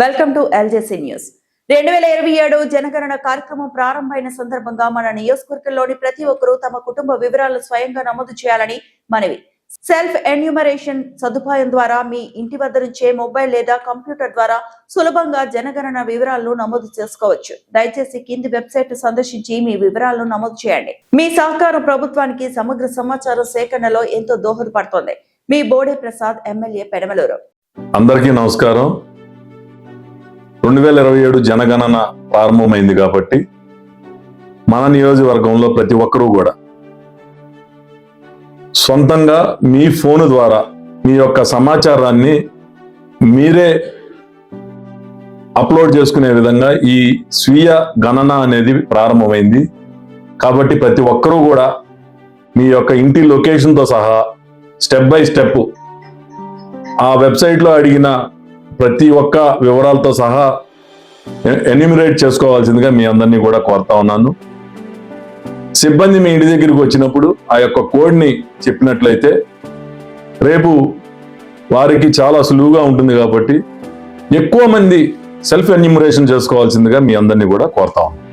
Welcome to ఎల్జేసీ news. 2027 జనగణన కార్యక్రమం ప్రారంభమైన సందర్భంగా మన నియోజకవర్గంలోని ప్రతి ఒక్కరూ తమ కుటుంబ వివరాలు స్వయంగా నమోదు చేయాలని మనవి. సెల్ఫ్ ఎన్యూమరేషన్ సదుపాయం ద్వారా మీ ఇంటి వద్ద నుంచే మొబైల్ లేదా కంప్యూటర్ ద్వారా సులభంగా జనగణన వివరాలను నమోదు చేసుకోవచ్చు. దయచేసి కింది వెబ్సైట్ సందర్శించి మీ వివరాలను నమోదు చేయండి. మీ సహకారం ప్రభుత్వానికి సమగ్ర సమాచార సేకరణలో ఎంతో దోహదపడుతోంది. మీ బోడే ప్రసాద్, ఎమ్మెల్యే, పెడమలూరు. అందరికీ నమస్కారం. 2027 జనగణన ప్రారంభమైంది కాబట్టి మన నియోజకవర్గంలో ప్రతి ఒక్కరూ కూడా సొంతంగా మీ ఫోన్ ద్వారా మీ యొక్క సమాచారాన్ని మీరే అప్లోడ్ చేసుకునే విధంగా ఈ స్వీయ గణన అనేది ప్రారంభమైంది. కాబట్టి ప్రతి ఒక్కరూ కూడా మీ యొక్క ఇంటి లొకేషన్తో సహా స్టెప్ బై స్టెప్ ఆ వెబ్సైట్లో అడిగిన ప్రతి ఒక్క వివరాలతో సహా ఎన్యూమరేట్ చేసుకోవాల్సిందిగా మీ అందరినీ కూడా కోరుతా ఉన్నాను. సిబ్బంది మీ ఇంటి దగ్గరికి వచ్చినప్పుడు ఆ యొక్క కోడ్ని చెప్పినట్లయితే రేపు వారికి చాలా సులువుగా ఉంటుంది. కాబట్టి ఎక్కువ మంది సెల్ఫ్ ఎన్యూమరేషన్ చేసుకోవాల్సిందిగా మీ అందరినీ కూడా కోరుతా ఉన్నాను.